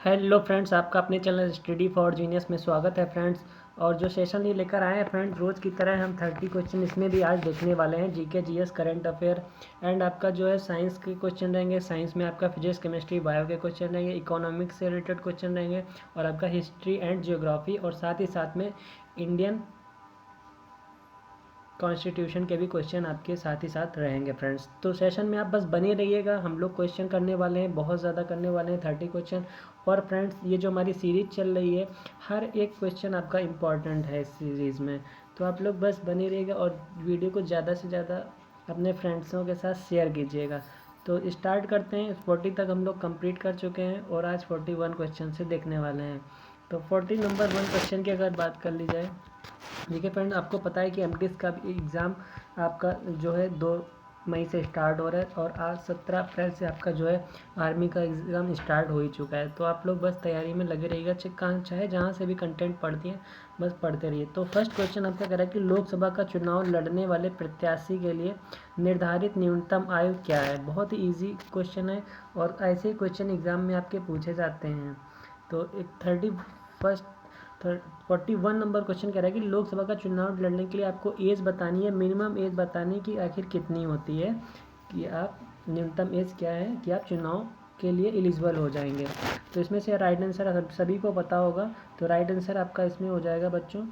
Hello friends, आपका अपने channel study for genius में स्वागत है फ्रेंड्स। और जो सेशन ये लेकर आए हैं फ्रेंड्स, रोज़ की तरह हम 30 क्वेश्चन इसमें भी आज देखने वाले हैं। GK, GS, current affair and आपका जो है साइंस के क्वेश्चन रहेंगे। साइंस में आपका फिजिक्स, केमिस्ट्री, बायो के क्वेश्चन रहेंगे। इकोनॉमिक्स से रिलेटेड क्वेश्चन रहेंगे और आपका हिस्ट्री एंड जियोग्राफी और साथ ही साथ में इंडियन कॉन्स्टिट्यूशन के भी क्वेश्चन आपके साथ ही साथ रहेंगे फ्रेंड्स। तो सेशन में आप बस बने रहिएगा, हम लोग क्वेश्चन करने वाले हैं, बहुत ज़्यादा करने वाले हैं, 30 क्वेश्चन। और फ्रेंड्स, ये जो हमारी सीरीज़ चल रही है, हर एक क्वेश्चन आपका इम्पॉर्टेंट है इस सीरीज़ में। तो आप लोग बस बने रहिएगा और वीडियो को ज़्यादा से ज़्यादा अपने फ्रेंड्सों के साथ शेयर कीजिएगा। तो स्टार्ट करते हैं। 40 तक हम लोग कंप्लीट कर चुके हैं और आज 41 क्वेश्चन से देखने वाले हैं। तो 40 नंबर 1 क्वेश्चन की अगर बात कर ली जाए, देखिए फ्रेंड, आपको पता है कि एमटीएस का भी एग्ज़ाम आपका जो है 2 मई से स्टार्ट हो रहा है और आज 17 अप्रैल से आपका जो है आर्मी का एग्ज़ाम स्टार्ट हो ही चुका है। तो आप लोग बस तैयारी में लगे रहिएगा, चाहे जहाँ से भी कंटेंट पढ़ती हैं बस पढ़ते रहिए। तो फर्स्ट क्वेश्चन आपका कह रहा है कि लोकसभा का चुनाव लड़ने वाले प्रत्याशी के लिए निर्धारित न्यूनतम आयु क्या है। बहुत ही ईजी क्वेश्चन है और ऐसे ही क्वेश्चन एग्ज़ाम में आपके पूछे जाते हैं। तो एक 41 नंबर क्वेश्चन कह रहा है कि लोकसभा का चुनाव लड़ने के लिए आपको एज बतानी है, मिनिमम एज बतानी है कि आखिर कितनी होती है, कि आप न्यूनतम एज क्या है कि आप चुनाव के लिए एलिजिबल हो जाएंगे। तो इसमें से राइट आंसर सभी को पता होगा। तो राइट आंसर आपका इसमें हो जाएगा बच्चों,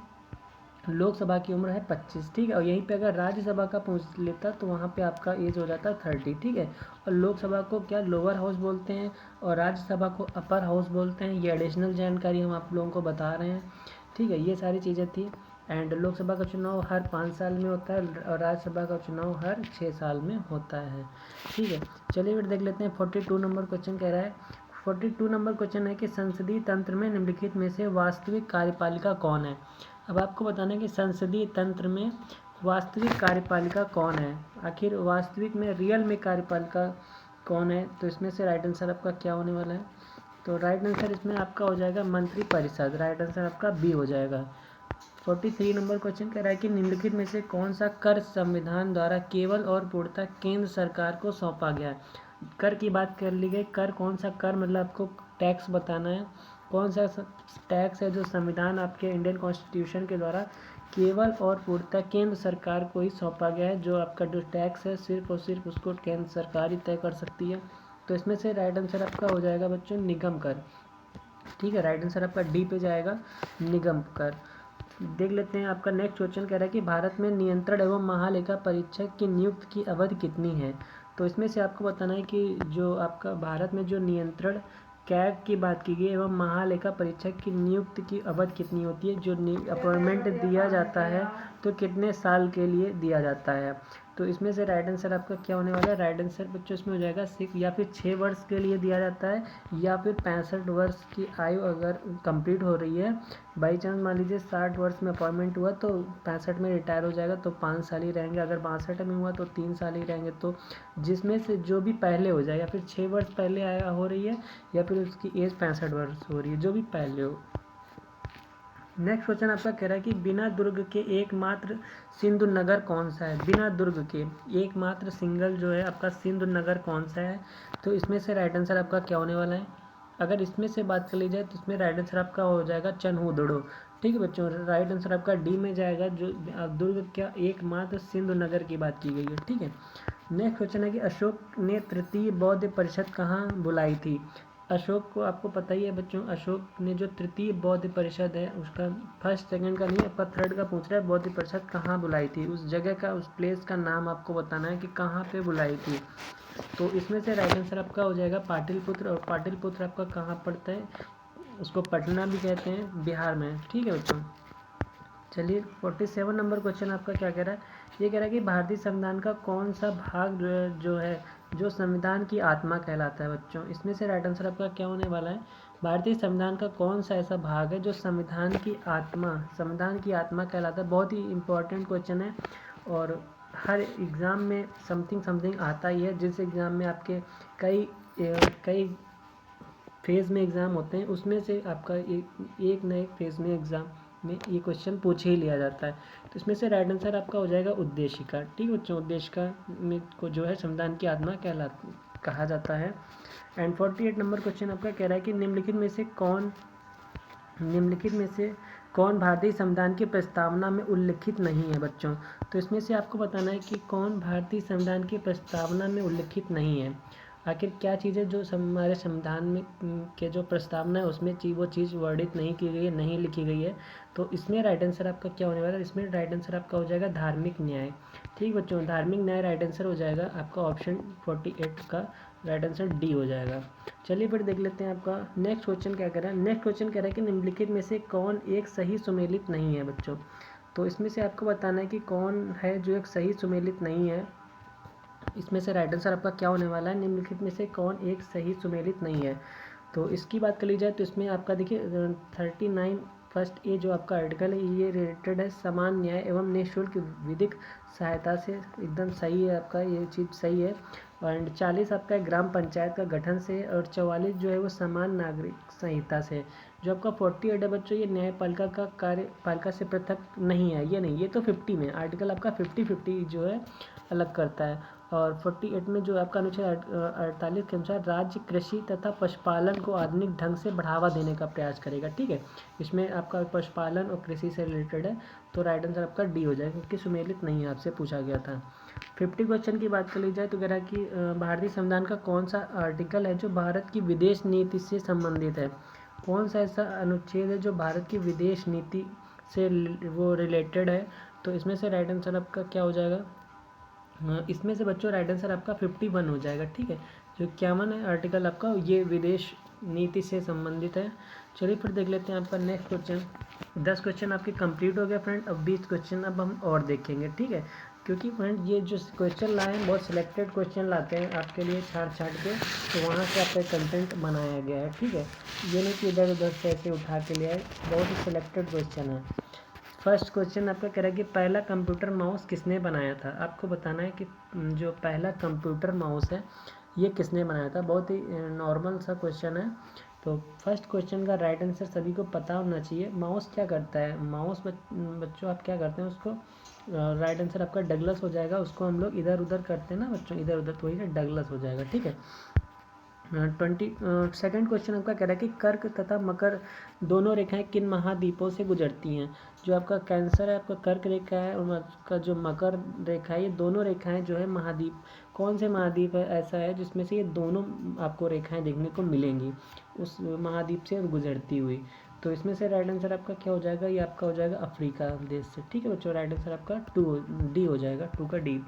लोकसभा की उम्र है 25, ठीक है। और यहीं पे अगर राज्यसभा का पूछ लेता तो वहाँ पे आपका एज हो जाता 30, ठीक है। और लोकसभा को क्या लोअर हाउस बोलते हैं और राज्यसभा को अपर हाउस बोलते हैं। ये एडिशनल जानकारी हम आप लोगों को बता रहे हैं, ठीक है। ये सारी चीज़ें थी। एंड लोकसभा का चुनाव हर 5 साल में होता है और राज्यसभा का चुनाव हर 6 साल में होता है, ठीक है। चलिए फिर देख लेते हैं। 42 नंबर क्वेश्चन कह रहा है, 42 नंबर क्वेश्चन है कि संसदीय तंत्र में निम्नलिखित में से वास्तविक कार्यपालिका कौन है। अब आपको बताना है कि संसदीय तंत्र में वास्तविक कार्यपालिका कौन है, आखिर वास्तविक में रियल में कार्यपालिका कौन है। तो इसमें से राइट आंसर आपका क्या होने वाला है। तो राइट आंसर इसमें आपका हो जाएगा मंत्री परिषद। राइट आंसर आपका बी हो जाएगा। 43 नंबर क्वेश्चन कह रहा है कि निम्नलिखित में से कौन सा कर संविधान द्वारा केवल और पूर्णतः केंद्र सरकार को सौंपा गया है। कर की बात कर ली गई, कर कौन सा कर, मतलब आपको टैक्स बताना है, कौन सा टैक्स है जो संविधान आपके इंडियन कॉन्स्टिट्यूशन के द्वारा केवल और पूर्णतः केंद्र सरकार को ही सौंपा गया है। जो आपका जो टैक्स है सिर्फ और सिर्फ उसको केंद्र सरकार ही तय कर सकती है। तो इसमें से राइट आंसर आपका हो जाएगा बच्चों निगम कर, ठीक है। राइट आंसर आपका डी पे जाएगा, निगम कर। देख लेते हैं। आपका नेक्स्ट क्वेश्चन कह रहा है कि भारत में नियंत्रण एवं महालेखा परीक्षक की नियुक्ति की अवधि कितनी है। तो इसमें से आपको बताना है कि जो आपका भारत में जो नियंत्रण कैग की बात की गई एवं महालेखा परीक्षक की नियुक्ति की अवधि कितनी होती है, जो अपॉइंटमेंट दिया जाता है तो कितने साल के लिए दिया जाता है। तो इसमें से राइट आंसर आपका क्या होने वाला है। राइट आंसर बच्चों इसमें हो जाएगा 6 या फिर 6 वर्ष के लिए दिया जाता है, या फिर 65 वर्ष की आयु अगर कंप्लीट हो रही है। बाई चांस मान लीजिए 60 वर्ष में अपॉइंटमेंट हुआ तो 65 में रिटायर हो जाएगा तो 5 साल ही रहेंगे। अगर 62 में हुआ तो 3 साल ही रहेंगे। तो जिसमें से जो भी पहले हो जाए, या फिर 6 वर्ष पहले आया हो रही है या फिर उसकी एज 65 वर्ष हो रही है, जो भी पहले हो। नेक्स्ट क्वेश्चन आपका कह रहा है कि बिना दुर्ग के एकमात्र सिंधु नगर कौन सा है। बिना दुर्ग के एकमात्र सिंगल जो है आपका सिंधु नगर कौन सा है। तो इसमें से राइट आंसर आपका क्या होने वाला है। अगर इसमें से बात कर ली जाए तो इसमें राइट आंसर आपका हो जाएगा चन्हूदड़ो, ठीक है बच्चों। राइट आंसर आपका डी में जाएगा, जो दुर्ग का एकमात्र सिंधु नगर की बात की गई है, ठीक है। नेक्स्ट क्वेश्चन है कि अशोक ने तृतीय बौद्ध परिषद कहाँ बुलाई थी। अशोक को आपको पता ही है बच्चों, अशोक ने जो तृतीय बौद्ध परिषद है उसका फर्स्ट सेकंड का नहीं, आपका थर्ड का पूछ रहा है, बौद्ध परिषद कहाँ बुलाई थी, उस जगह का, उस प्लेस का नाम आपको बताना है कि कहाँ पे बुलाई थी। तो इसमें से राइट आंसर आपका हो जाएगा पाटलिपुत्र। और पाटलिपुत्र आपका कहाँ पड़ता है, उसको पटना भी कहते हैं, बिहार में, ठीक है बच्चों। चलिए 47 नंबर क्वेश्चन आपका क्या कह रहा है। ये कह रहा है कि भारतीय संविधान का कौन सा भाग जो संविधान की आत्मा कहलाता है बच्चों। इसमें से राइट आंसर आपका क्या होने वाला है। भारतीय संविधान का कौन सा ऐसा भाग है जो संविधान की आत्मा कहलाता है। बहुत ही इंपॉर्टेंट क्वेश्चन है और हर एग्ज़ाम में समथिंग आता ही है। जिस एग्ज़ाम में आपके कई फेज़ में एग्ज़ाम होते हैं, उसमें से आपका एक न एक फेज़ में एग्ज़ाम में ये क्वेश्चन पूछ ही लिया जाता है। तो इसमें से राइट आंसर आपका हो जाएगा उद्देशिका, ठीक है बच्चों। उद्देशिका में को जो है संविधान की आत्मा कहा जाता है। एंड 48 नंबर क्वेश्चन आपका कह रहा है कि निम्नलिखित में से कौन भारतीय संविधान की प्रस्तावना में उल्लिखित नहीं है बच्चों। तो इसमें से आपको बताना है कि कौन भारतीय संविधान की प्रस्तावना में उल्लिखित नहीं है। आखिर क्या चीज़ है जो हमारे संविधान में के जो प्रस्तावना है उसमें वो चीज़ वर्णित नहीं की गई है, नहीं लिखी गई है। तो इसमें राइट आंसर आपका क्या होने वाला है, इसमें राइट आंसर आपका हो जाएगा धार्मिक न्याय। ठीक बच्चों, धार्मिक न्याय राइट आंसर हो जाएगा आपका ऑप्शन 48 का राइट आंसर डी हो जाएगा। चलिए फिर देख लेते हैं आपका नेक्स्ट क्वेश्चन क्या कह रहा है। नेक्स्ट क्वेश्चन कह रहा है कि निम्नलिखित में से कौन एक सही सुमेलित नहीं है बच्चों। तो इसमें से आपको बताना है कि कौन है जो एक सही सुमेलित नहीं है। इसमें से राइट आंसर आपका क्या होने वाला है, निम्नलिखित में से कौन एक सही सुमेलित नहीं है। तो इसकी बात कर ली जाए तो इसमें आपका देखिए 39 फर्स्ट ए जो आपका आर्टिकल है ये रिलेटेड है समान न्याय एवं निःशुल्क विधिक सहायता से, एकदम सही है आपका, ये चीज़ सही है। एंड 40 आपका ग्राम पंचायत का गठन से, और 44 जो है वो समान नागरिक संहिता से। जो आपका 48 है बच्चों ये न्यायपालिका का कार्यपालिका से पृथक नहीं है, ये नहीं, ये तो 50 में आर्टिकल आपका 50-50 जो है अलग करता है। और 48 में जो आपका अनुच्छेद 48 के अनुसार राज्य कृषि तथा पशुपालन को आधुनिक ढंग से बढ़ावा देने का प्रयास करेगा। ठीक है, इसमें आपका पशुपालन और कृषि से रिलेटेड है। तो राइट आंसर आपका डी हो जाएगा क्योंकि सुमेलित नहीं है, आपसे पूछा गया था। 50 क्वेश्चन की बात कर ली जाए तो कह रहा है कि भारतीय संविधान का कौन सा आर्टिकल है जो भारत की विदेश नीति से संबंधित है। कौन सा ऐसा अनुच्छेद है जो भारत की विदेश नीति से वो रिलेटेड है। तो इसमें से राइट आंसर आपका क्या हो जाएगा, इसमें से बच्चों राइट आंसर आपका 51 हो जाएगा। ठीक है, जो 51 है आर्टिकल आपका ये विदेश नीति से संबंधित है। चलिए फिर देख लेते हैं आपका नेक्स्ट क्वेश्चन। 10 क्वेश्चन आपके कंप्लीट हो गया फ्रेंड। अब 20 क्वेश्चन अब हम और देखेंगे। ठीक है, क्योंकि फ्रेंड ये जो क्वेश्चन लाए हैं बहुत सिलेक्टेड क्वेश्चन लाते हैं आपके लिए छाट के, तो वहाँ से आपका कंटेंट बनाया गया है। ठीक है, ये नहीं कि इधर उधर से ऐसे उठा के लिए आए, बहुत ही सिलेक्टेड क्वेश्चन है। फर्स्ट क्वेश्चन आपका कह रहा है कि पहला कंप्यूटर माउस किसने बनाया था। आपको बताना है कि जो पहला कंप्यूटर माउस है ये किसने बनाया था। बहुत ही नॉर्मल सा क्वेश्चन है। तो फर्स्ट क्वेश्चन का राइट आंसर सभी को पता होना चाहिए। माउस क्या करता है, माउस बच्चों आप क्या करते हैं उसको, राइट आंसर आपका डगलस हो जाएगा। उसको हम लोग इधर उधर करते हैं ना बच्चों, इधर उधर, तो वही डगलस हो जाएगा। ठीक है, 22nd क्वेश्चन आपका कह रहा है कि कर्क तथा मकर दोनों रेखाएं किन महाद्वीपों से गुजरती हैं। जो आपका कैंसर है आपका कर्क रेखा है, और आपका जो मकर रेखा है, ये दोनों रेखाएं जो है महाद्वीप, कौन से महाद्वीप है ऐसा है जिसमें से ये दोनों आपको रेखाएं देखने को मिलेंगी उस महाद्वीप से गुजरती हुई। तो इसमें से राइट आंसर आपका क्या हो जाएगा, ये आपका हो जाएगा अफ्रीका देश से। ठीक है बच्चों, राइट आंसर आपका डी हो जाएगा, 2 का डी।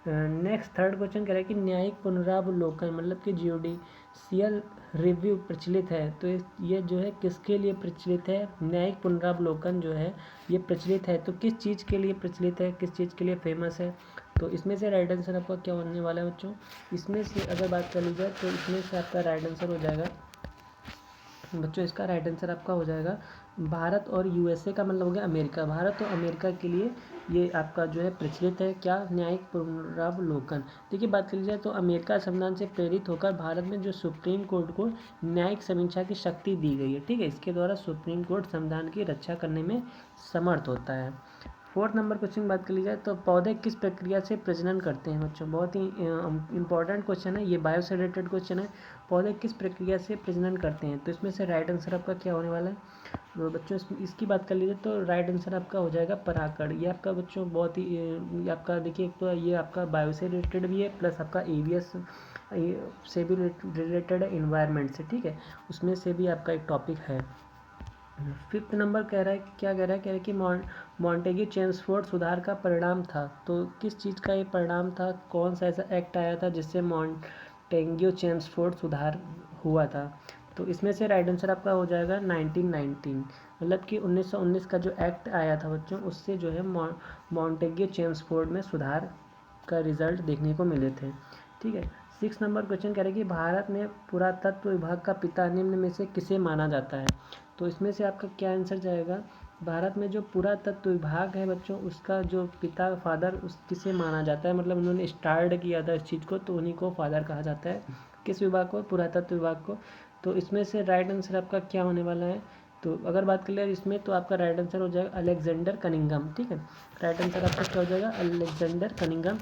नेक्स्ट थर्ड क्वेश्चन कह रहा है कि न्यायिक पुनरावलोकन मतलब कि जुडिशियल रिव्यू प्रचलित है। तो ये जो है किसके लिए प्रचलित है, न्यायिक पुनरावलोकन जो है ये प्रचलित है तो किस चीज़ के लिए प्रचलित है, किस चीज़ के लिए फेमस है। तो इसमें से राइट आंसर आपका क्या होने वाला है बच्चों, इसमें से अगर बात कर ली जाए तो इसमें से आपका राइट आंसर हो जाएगा बच्चों, इसका राइट आंसर आपका हो जाएगा भारत और यूएसए का मतलब हो गया अमेरिका। भारत और अमेरिका के लिए ये आपका जो है प्रचलित है क्या, न्यायिक पुनरावलोकन। देखिए बात कर ली जाए तो अमेरिका संविधान से प्रेरित होकर भारत में जो सुप्रीम कोर्ट को न्यायिक समीक्षा की शक्ति दी गई है। ठीक है, इसके द्वारा सुप्रीम कोर्ट संविधान की रक्षा करने में समर्थ होता है। 4th नंबर क्वेश्चन की बात कर ली जाए तो पौधे किस प्रक्रिया से प्रजनन करते हैं बच्चों। बहुत ही इंपॉर्टेंट क्वेश्चन है, ये बायो से रिलेटेड क्वेश्चन है। पौधे किस प्रक्रिया से प्रजनन करते हैं। तो इसमें से राइट आंसर आपका क्या होने वाला है, तो बच्चों इसकी बात कर लीजिए तो राइट आंसर आपका हो जाएगा परागकण। ये आपका बच्चों बहुत ही ये आपका देखिए एक तो ये आपका बायो से रिलेटेड भी है, प्लस आपका EVS से भी रिलेटेड है, इन्वायरमेंट से। ठीक है, उसमें से भी आपका एक टॉपिक है। 5th नंबर कह रहा है क्या कह रहा है, कह रहा है कि मॉन्टेग्यू चेम्सफोर्ड सुधार का परिणाम था। तो किस चीज़ का ये परिणाम था, कौन सा ऐसा एक्ट आया था जिससे मॉन्टेग्यू चेम्सफोर्ड सुधार हुआ था। तो इसमें से राइट आंसर आपका हो जाएगा 1919, मतलब कि 1919 का जो एक्ट आया था बच्चों उससे जो है मॉन्टेग्यू चेम्सफोर्ड में सुधार का रिजल्ट देखने को मिले थे। ठीक है, 6 नंबर क्वेश्चन कह रहे हैं कि भारत में पुरातत्व विभाग का पिता निम्न में से किसे माना जाता है। तो इसमें से आपका क्या आंसर जाएगा, भारत में जो पुरातत्व विभाग है बच्चों उसका जो पिता फादर उस किसे माना जाता है, मतलब उन्होंने स्टार्ट किया था इस चीज़ को तो उन्हीं को फादर कहा जाता है। किस विभाग को, पुरातत्व विभाग को। तो इसमें से राइट आंसर आपका क्या होने वाला है, तो अगर बात कर ले इसमें तो आपका राइट आंसर हो जाएगा अलेक्जेंडर कनिंघम। ठीक है, राइट आंसर आपका क्या हो जाएगा, अलेक्जेंडर कनिंघम।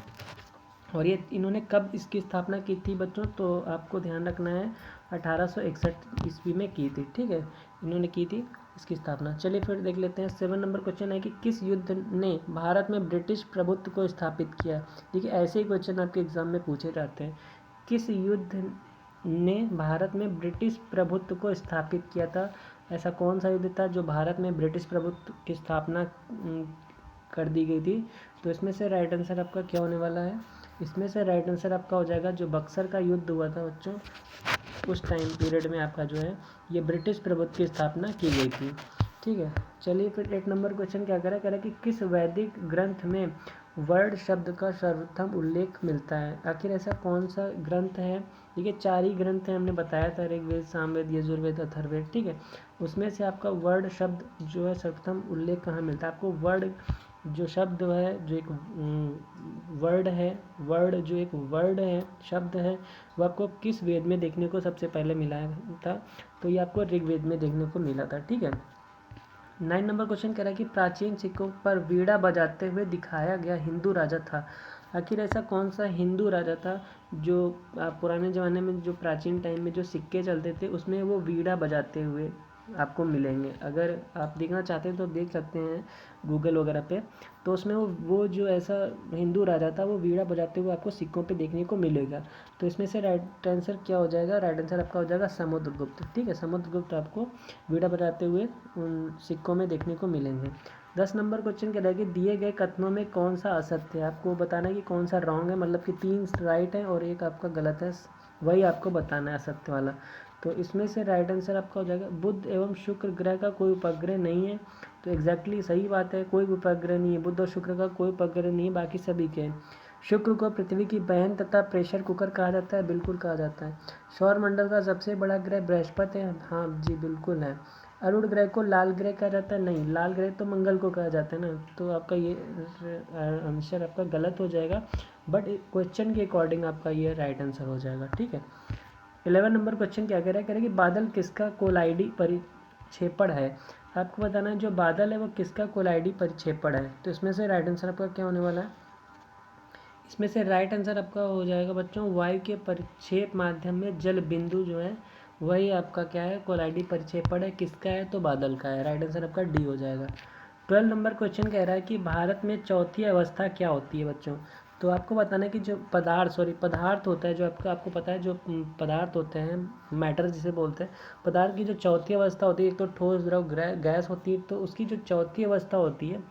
और ये इन्होंने कब इसकी स्थापना की थी बच्चों, तो आपको ध्यान रखना है 1861 ईस्वी में की थी, ठीक है, इन्होंने की थी इसकी स्थापना। चलिए फिर देख लेते हैं 7 नंबर क्वेश्चन है कि किस युद्ध ने भारत में ब्रिटिश प्रभुत्व को स्थापित किया। देखिए ऐसे ही क्वेश्चन आपके एग्जाम में पूछे जाते हैं। किस युद्ध ने भारत में ब्रिटिश प्रभुत्व को स्थापित किया था, ऐसा कौन सा युद्ध था जो भारत में ब्रिटिश प्रभुत्व की स्थापना कर दी गई थी। तो इसमें से राइट आंसर आपका क्या होने वाला है, इसमें से राइट आंसर आपका हो जाएगा जो बक्सर का युद्ध हुआ था बच्चों, उस टाइम पीरियड में आपका जो है ये ब्रिटिश प्रभुत्व की स्थापना की गई थी, ठीक है। चलिए फिर 8 नंबर क्वेश्चन क्या कह रहा है कि किस वैदिक ग्रंथ में वर्ड शब्द का सर्वप्रथम उल्लेख मिलता है। आखिर ऐसा कौन सा ग्रंथ है। देखिए 4 ही ग्रंथ हैं, हमने बताया था, ऋग्वेद, सामवेद, यजुर्वेद, अथर्ववेद, ठीक है। उसमें से आपका वर्ड शब्द जो है सर्वप्रथम उल्लेख कहाँ मिलता है। आपको वर्ड जो शब्द है, जो एक वर्ड है, जो एक वर्ड है, शब्द है, वो आपको किस वेद में देखने को सबसे पहले मिला था, तो ये आपको ऋग्वेद में देखने को मिला था, ठीक है। 9 नंबर क्वेश्चन कह रहा है कि प्राचीन सिक्कों पर वीणा बजाते हुए दिखाया गया हिंदू राजा था। आखिर ऐसा कौन सा हिंदू राजा था जो पुराने ज़माने में, जो प्राचीन टाइम में जो सिक्के चलते थे उसमें वो वीणा बजाते हुए आपको मिलेंगे। अगर आप देखना चाहते हैं तो देख सकते हैं गूगल वगैरह पे, तो उसमें वो जो ऐसा हिंदू राजा था वो वीणा बजाते हुए आपको सिक्कों पे देखने को मिलेगा। तो इसमें से राइट आंसर क्या हो जाएगा, राइट आंसर आपका हो जाएगा समुद्रगुप्त, ठीक है। समुद्रगुप्त आपको वीणा बजाते हुए उन सिक्कों में देखने को मिलेंगे। 10 नंबर क्वेश्चन कह रहा है कि दिए गए कथनों में कौन सा असत्य है। आपको बताना है कि कौन सा रॉन्ग है, मतलब कि 3 राइट है और एक आपका गलत है, वही आपको बताना है असत्य वाला। तो इसमें से राइट आंसर आपका हो जाएगा बुध एवं शुक्र ग्रह का कोई उपग्रह नहीं है। तो एग्जैक्टली सही बात है, कोई उपग्रह नहीं है, बुध और शुक्र का कोई उपग्रह नहीं है, बाकी सभी के। शुक्र को पृथ्वी की बहन तथा प्रेशर कुकर कहा जाता है, बिल्कुल कहा जाता है। सौर मंडल का सबसे बड़ा ग्रह बृहस्पति है, हाँ जी बिल्कुल है। अरुण ग्रह को लाल ग्रह कहा जाता है, नहीं, लाल ग्रह तो मंगल को कहा जाता है ना, तो आपका ये आंसर आपका गलत हो जाएगा, बट क्वेश्चन के अकॉर्डिंग आपका ये राइट आंसर हो जाएगा, ठीक है। 11 नंबर क्वेश्चन क्या कह रहा है कि बादल किसका कोलाइडी परिक्षेपण है। आपको बताना है जो बादल है वो किसका कोलाइडी परिक्षेपण है। तो इसमें से राइट आंसर आपका क्या होने वाला है, इसमें से राइट आंसर आपका हो जाएगा बच्चों वायु के परिक्षेप माध्यम में जल बिंदु जो है वही आपका क्या है, कोलाइडी परिक्षेपण है, किसका है, तो बादल का है। राइट आंसर आपका डी हो जाएगा। 12 नंबर क्वेश्चन कह रहा है कि भारत में चौथी अवस्था क्या होती है बच्चों। तो आपको बताना है कि जो पदार्थ होता है, जो आपको पता है, जो पदार्थ होते हैं, मैटर जिसे बोलते हैं, पदार्थ की जो चौथी अवस्था होती है, एक तो ठोस, द्रव, गैस होती है, तो उसकी जो चौथी अवस्था होती है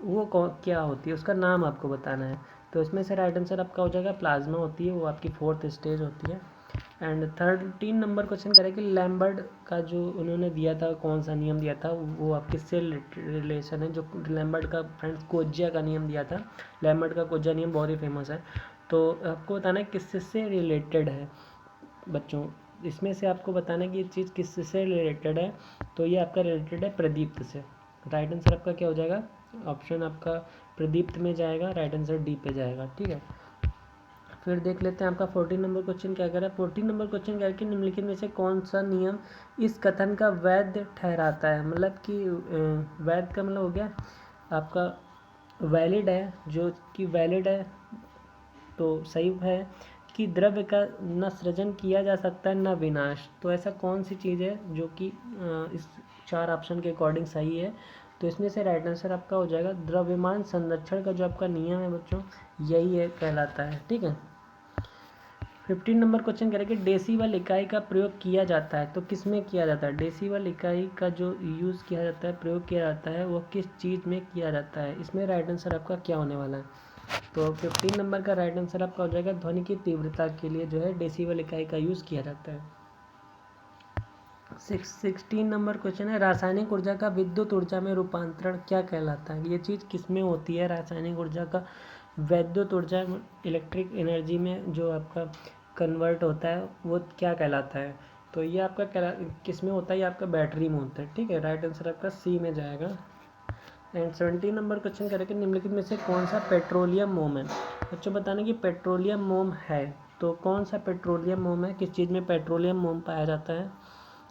वो क्या होती है, उसका नाम आपको बताना है। तो इसमें से राइट आंसर आपका हो जाएगा प्लाज्मा होती है, वो आपकी 4th स्टेज होती है। एंड 13 नंबर क्वेश्चन करें कि लैम्बर्ट का जो उन्होंने दिया था, कौन सा नियम दिया था, वो आप किससे रिलेशन है। जो लैम्बर्ट का फ्रेंड्स कोज्जिया का नियम दिया था, लैम्बर्ट का कोज्जिया नियम बहुत ही फेमस है, तो आपको बताना है किससे रिलेटेड है बच्चों। इसमें से आपको बताना है कि ये चीज़ किससे रिलेटेड है, तो ये आपका रिलेटेड है प्रदीप्त से। राइट आंसर आपका क्या हो जाएगा, ऑप्शन आपका प्रदीप्त में जाएगा, राइट आंसर डी पे जाएगा, ठीक है। फिर देख लेते हैं आपका 14 नंबर क्वेश्चन क्या कह रहा है। 14 नंबर क्वेश्चन क्या है कि निम्नलिखित में से कौन सा नियम इस कथन का वैध ठहराता है। मतलब कि वैध का मतलब हो गया आपका वैलिड है, जो कि वैलिड है तो सही है कि द्रव्य का न सृजन किया जा सकता है न विनाश। तो ऐसा कौन सी चीज़ है जो कि इस 4 ऑप्शन के अकॉर्डिंग सही है। तो इसमें से राइट आंसर आपका हो जाएगा द्रव्यमान संरक्षण का जो आपका नियम है बच्चों, यही है कहलाता है, ठीक है। 15 नंबर क्वेश्चन कह रहे हैं कि डेसिबल इकाई का प्रयोग किया जाता है, तो किस में किया जाता है। डेसिबल इकाई का जो यूज़ किया जाता है, प्रयोग किया जाता है, वो किस चीज़ में किया जाता है। इसमें राइट आंसर आपका क्या होने वाला है। तो 15 नंबर का राइट आंसर आपका हो जाएगा ध्वनि की तीव्रता के लिए जो है डेसिबल इकाई का यूज़ किया जाता है। 16 नंबर क्वेश्चन है रासायनिक ऊर्जा का विद्युत ऊर्जा में रूपांतरण क्या कहलाता है। ये चीज़ किस में होती है, रासायनिक ऊर्जा का विद्युत ऊर्जा इलेक्ट्रिक एनर्जी में जो आपका कन्वर्ट होता है वो क्या कहलाता है। तो ये आपका किस में होता है, ये आपका बैटरी में होता है, ठीक है। राइट आंसर आपका सी में जाएगा। एंड 17 नंबर क्वेश्चन कह रहे हैं कि निम्नलिखित में से कौन सा पेट्रोलियम मोम है। बच्चों बताना कि पेट्रोलियम मोम है, तो कौन सा पेट्रोलियम मोम है, किस चीज़ में पेट्रोलियम मोम पाया जाता है।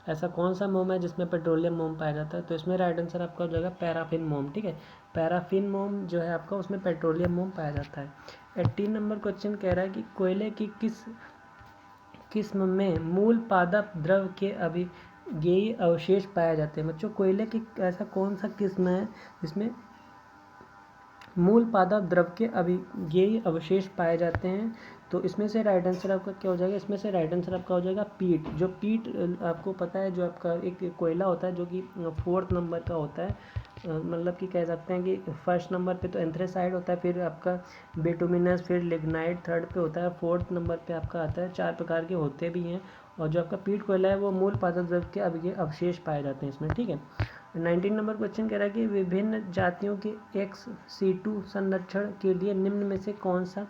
ऐसा कौन सा मोम है जिसमें पेट्रोलियम मोम पाया जाता है। तो इसमें राइट आंसर आपका हो जाएगा पैराफिन मोम, ठीक है। पैराफिन मोम जो है आपका, उसमें पेट्रोलियम मोम पाया जाता है। 18 नंबर क्वेश्चन कह रहा है कि कोयले की किस किस्म में मूल पादप द्रव के अभिगेयी अवशेष पाए जाते हैं। बच्चों कोयले की ऐसा कौन सा किस्म है जिसमें मूल पादप द्रव के अभिगेयी अवशेष पाए जाते हैं? तो इसमें से राइट आंसर आपका क्या हो जाएगा? इसमें से राइट आंसर आपका हो जाएगा पीट। जो पीट आपको पता है जो आपका एक कोयला होता है जो कि 4th नंबर का होता है, मतलब कि कह सकते हैं कि फर्स्ट नंबर पे तो एंथ्रेसाइड होता है, फिर आपका बिटुमिनस, फिर लिग्नाइट थर्ड पे होता है, 4th नंबर पे आपका आता है। 4 प्रकार के होते भी हैं, और जो आपका पीट कोयला है वो मूल पादप द्रव के अभिगेयी अवशेष पाए जाते हैं इसमें। ठीक है। 19 नंबर क्वेश्चन कह रहा है कि विभिन्न जातियों के ex-situ संरक्षण के लिए निम्न में से कौन सा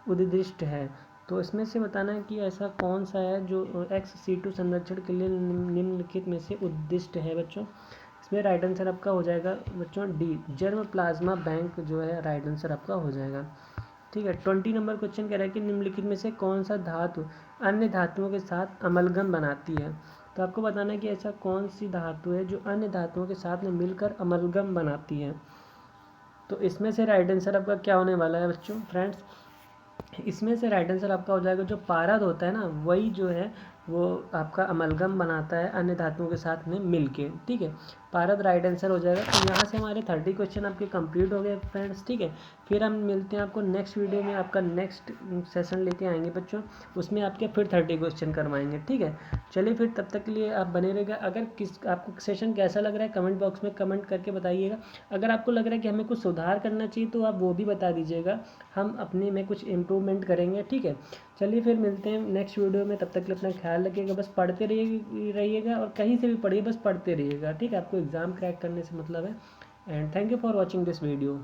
उद्दिष्ट है? तो इसमें से बताना है कि ऐसा कौन सा है जो ex-situ संरक्षण के लिए निम्नलिखित में से उद्दिष्ट है बच्चों। इसमें राइट आंसर आपका हो जाएगा बच्चों डी, जर्म प्लाज्मा बैंक जो है राइट आंसर आपका हो जाएगा। ठीक है। 20 नंबर क्वेश्चन कह रहा है कि निम्नलिखित में से कौन सा धातु अन्य धातुओं के साथ अमलगम बनाती है? तो आपको बताना है कि ऐसा कौन सी धातु है जो अन्य धातुओं के साथ में मिलकर अमलगम बनाती है। तो इसमें से राइट आंसर आपका क्या होने वाला है बच्चों फ्रेंड्स? इसमें से राइट आंसर आपका हो जाएगा जो पारद होता है ना, वही जो है वो आपका अमलगम बनाता है अन्य धातुओं के साथ में मिलके। ठीक है, पारद राइट आंसर हो जाएगा। तो यहाँ से हमारे 30 क्वेश्चन आपके कंप्लीट हो गए फ्रेंड्स। ठीक है, फिर हम मिलते हैं आपको नेक्स्ट वीडियो में, आपका नेक्स्ट सेशन लेके आएंगे बच्चों, उसमें आपके फिर 30 क्वेश्चन करवाएंगे। ठीक है, चलिए फिर तब तक के लिए आप बने रहिएगा। अगर आपको सेशन कैसा लग रहा है कमेंट बॉक्स में कमेंट करके बताइएगा। अगर आपको लग रहा है कि हमें कुछ सुधार करना चाहिए तो आप वो भी बता दीजिएगा, हम अपने में कुछ इम्प्रूवमेंट करेंगे। ठीक है, चलिए फिर मिलते हैं नेक्स्ट वीडियो में, तब तक के लिए अपना ख्याल रखिएगा। बस पढ़ते रहिएगा और कहीं से भी पढ़िए, बस पढ़ते रहिएगा। ठीक है, आपको एग्ज़ाम क्रैक करने से मतलब है। And thank you for watching this video.